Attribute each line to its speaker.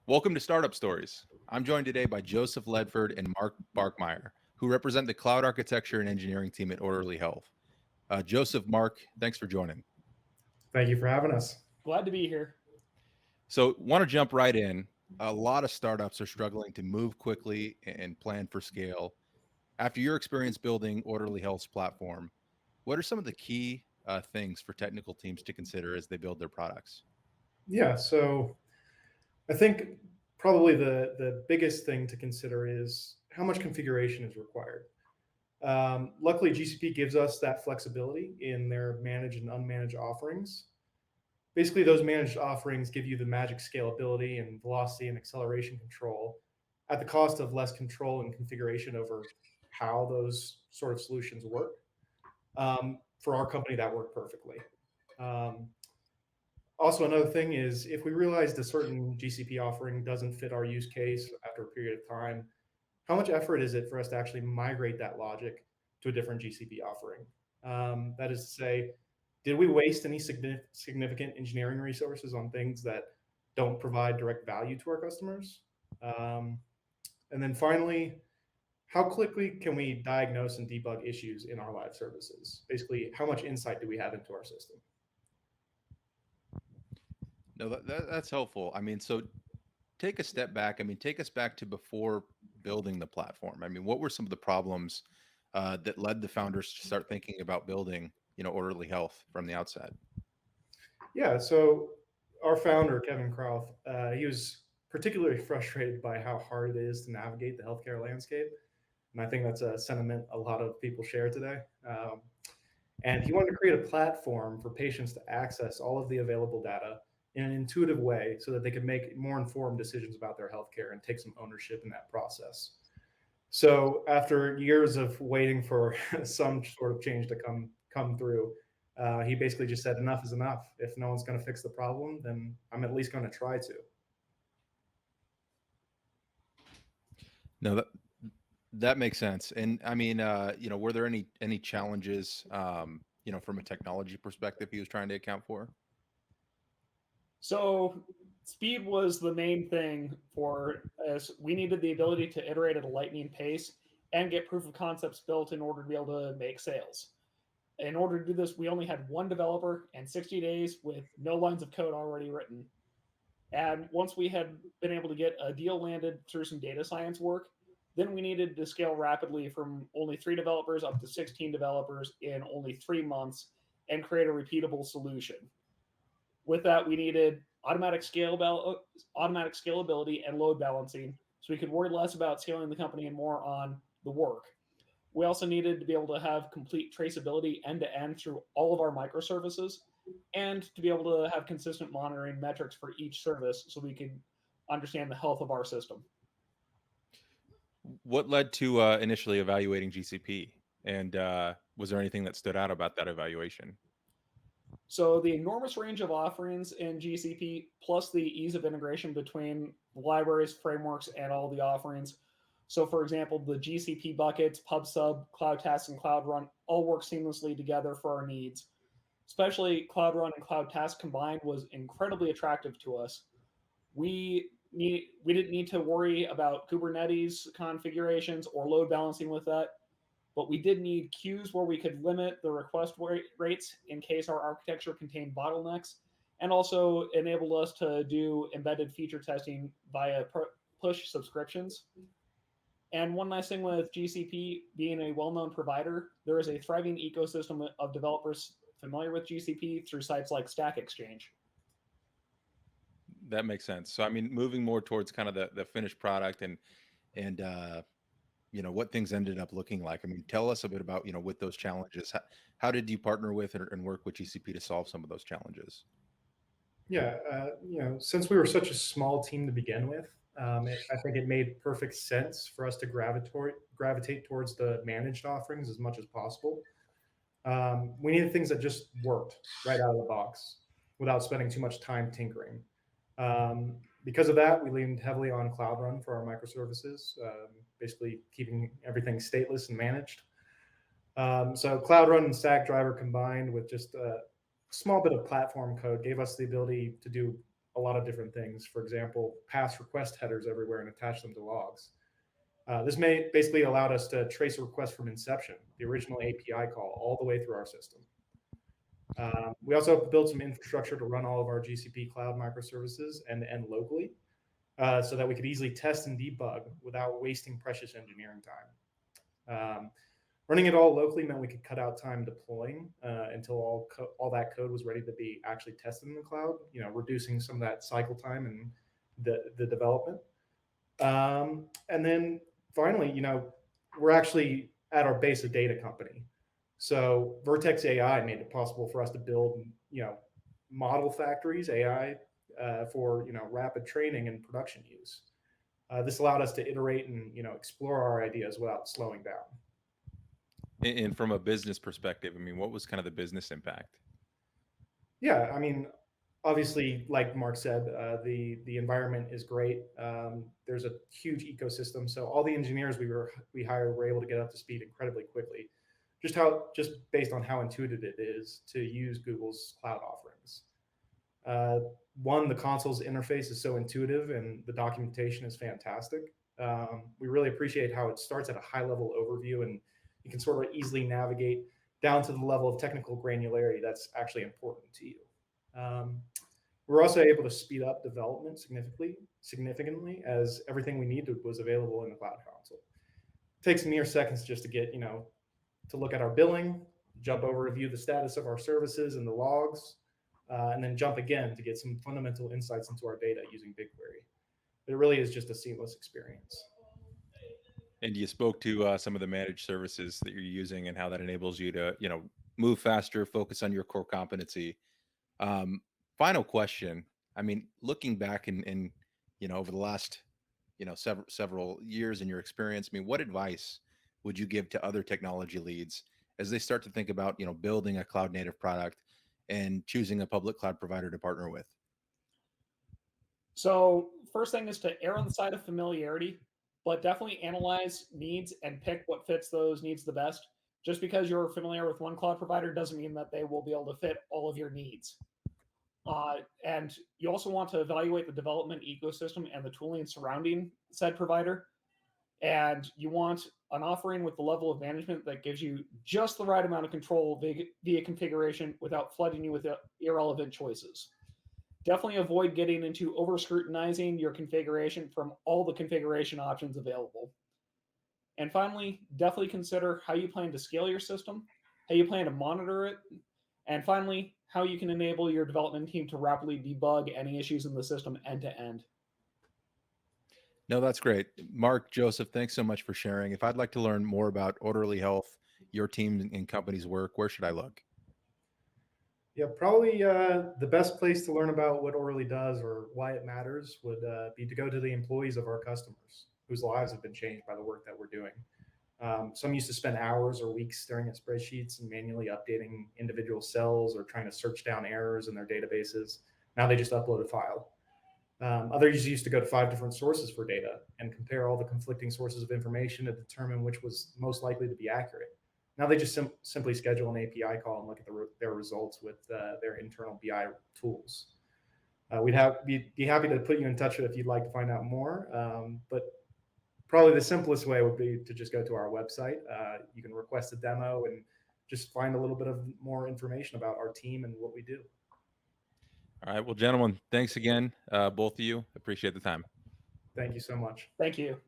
Speaker 1: Welcome to Startup Stories. I'm joined today by Joseph Ledford and Mark Barkmeyer, who represent the cloud architecture and engineering team at Orderly Health. Joseph, Mark, thanks for joining.
Speaker 2: Thank you for having us.
Speaker 3: Glad to be here.
Speaker 1: So, want to jump right in. A lot of startups are struggling to move quickly and plan for scale. After your experience building Orderly Health's platform, what are some of the key things for technical teams to consider as they build their products?
Speaker 2: Yeah, so I think probably the biggest thing to consider is how much configuration is required. Luckily, GCP gives us that flexibility in their managed and unmanaged offerings. Basically, those managed offerings give you the magic scalability and velocity and acceleration control at the cost of less control and configuration over how those sort of solutions work. For our company, that worked perfectly. Um, Also, another thing is if we realized a certain GCP offering doesn't fit our use case after a period of time, how much effort is it for us to actually migrate that logic to a different GCP offering? That is to say, did we waste any significant engineering resources on things that don't provide direct value to our customers? Um, and then finally, how quickly can we diagnose and debug issues in our live services? Basically, how much insight do we have into our system?
Speaker 1: No, that's helpful. I mean, so take a step back. I mean, take us back to before building the platform. I mean, what were some of the problems that led the founders to start thinking about building, Orderly Health from the outset?
Speaker 2: Yeah, so our founder, Kevin Krauth, he was particularly frustrated by how hard it is to navigate the healthcare landscape. And I think that's a sentiment a lot of people share today. And he wanted to create a platform for patients to access all of the available data in an intuitive way so that they could make more informed decisions about their healthcare and take some ownership in that process. So after years of waiting for some sort of change to come through, he basically just said, "Enough is enough. If no one's going to fix the problem, then I'm at least going to try to."
Speaker 1: No, that makes sense. And I mean, were there any challenges, from a technology perspective he was trying to account for?
Speaker 3: So, speed was the main thing for us. We needed the ability to iterate at a lightning pace and get proof of concepts built in order to be able to make sales. In order to do this, we only had one developer and 60 days with no lines of code already written. And once we had been able to get a deal landed through some data science work, then we needed to scale rapidly from only 3 developers up to 16 developers in only 3 months and create a repeatable solution. With that, we needed automatic scalability and load balancing, so we could worry less about scaling the company and more on the work. We also needed to be able to have complete traceability end to end through all of our microservices and to be able to have consistent monitoring metrics for each service so we could understand the health of our system.
Speaker 1: What led to initially evaluating GCP? And was there anything that stood out about that evaluation?
Speaker 3: So the enormous range of offerings in GCP, plus the ease of integration between libraries, frameworks, and all the offerings. So, for example, the GCP buckets, PubSub, Cloud Task, and Cloud Run all work seamlessly together for our needs. Especially Cloud Run and Cloud Task combined was incredibly attractive to us. We didn't need to worry about Kubernetes configurations or load balancing with that, but we did need queues where we could limit the request rates in case our architecture contained bottlenecks, and also enabled us to do embedded feature testing via push subscriptions. And one nice thing with GCP being a well known provider, there is a thriving ecosystem of developers familiar with GCP through sites like Stack Exchange.
Speaker 1: That makes sense. So I mean, moving more towards kind of the finished product and what things ended up looking like. I mean, tell us a bit about with those challenges. How did you partner with and work with GCP to solve some of those challenges?
Speaker 2: Yeah, since we were such a small team to begin with, I think it made perfect sense for us to gravitate towards the managed offerings as much as possible. We needed things that just worked right out of the box without spending too much time tinkering. Because of that, we leaned heavily on Cloud Run for our microservices, basically keeping everything stateless and managed. So Cloud Run and Stack Driver combined with just a small bit of platform code gave us the ability to do a lot of different things. For example, pass request headers everywhere and attach them to logs. This may basically allowed us to trace a request from inception, the original API call, all the way through our system. We also built some infrastructure to run all of our GCP cloud microservices end-to-end locally, so that we could easily test and debug without wasting precious engineering time. Running it all locally meant we could cut out time deploying until all that code was ready to be actually tested in the cloud, reducing some of that cycle time and the development. And then finally, we're actually at our base a data company. So Vertex AI made it possible for us to build, model factories, AI, for, rapid training and production use. This allowed us to iterate and, explore our ideas without slowing down.
Speaker 1: And from a business perspective, I mean, what was kind of the business impact?
Speaker 2: Yeah, I mean, obviously, like Mark said, the environment is great. There's a huge ecosystem, so all the engineers we hired were able to get up to speed incredibly quickly. Just based on how intuitive it is to use Google's cloud offerings. One, the console's interface is so intuitive, and the documentation is fantastic. We really appreciate how it starts at a high level overview, and you can sort of easily navigate down to the level of technical granularity that's actually important to you. We're also able to speed up development significantly, as everything we needed was available in the cloud console. It takes mere seconds just to get, to look at our billing, jump over to view the status of our services and the logs, and then jump again to get some fundamental insights into our data using BigQuery. It really is just a seamless experience.
Speaker 1: And you spoke to some of the managed services that you're using and how that enables you to, move faster, focus on your core competency. Um, Final question. I mean, looking back over the last, several years in your experience, I mean, what advice would you give to other technology leads as they start to think about, building a cloud native product and choosing a public cloud provider to partner with?
Speaker 3: So, first thing is to err on the side of familiarity, but definitely analyze needs and pick what fits those needs the best. Just because you're familiar with one cloud provider doesn't mean that they will be able to fit all of your needs. And you also want to evaluate the development ecosystem and the tooling surrounding said provider. And you want an offering with the level of management that gives you just the right amount of control via configuration without flooding you with irrelevant choices. Definitely avoid getting into over scrutinizing your configuration from all the configuration options available. And finally, definitely consider how you plan to scale your system, how you plan to monitor it, and finally, how you can enable your development team to rapidly debug any issues in the system end to end.
Speaker 1: No, that's great. Mark, Joseph, thanks so much for sharing. If I'd like to learn more about Orderly Health, your team and company's work, where should I look?
Speaker 2: Yeah, probably the best place to learn about what Orally does or why it matters would be to go to the employees of our customers whose lives have been changed by the work that we're doing. Some used to spend hours or weeks staring at spreadsheets and manually updating individual cells or trying to search down errors in their databases. Now they just upload a file. Others used to go to 5 different sources for data and compare all the conflicting sources of information to determine which was most likely to be accurate. Now they just simply schedule an API call and look at their results with their internal BI tools. We'd be happy to put you in touch if you'd like to find out more. But probably the simplest way would be to just go to our website. You can request a demo and just find a little bit of more information about our team and what we do.
Speaker 1: All right. Well, gentlemen, thanks again, both of you. Appreciate the time.
Speaker 2: Thank you so much.
Speaker 3: Thank you.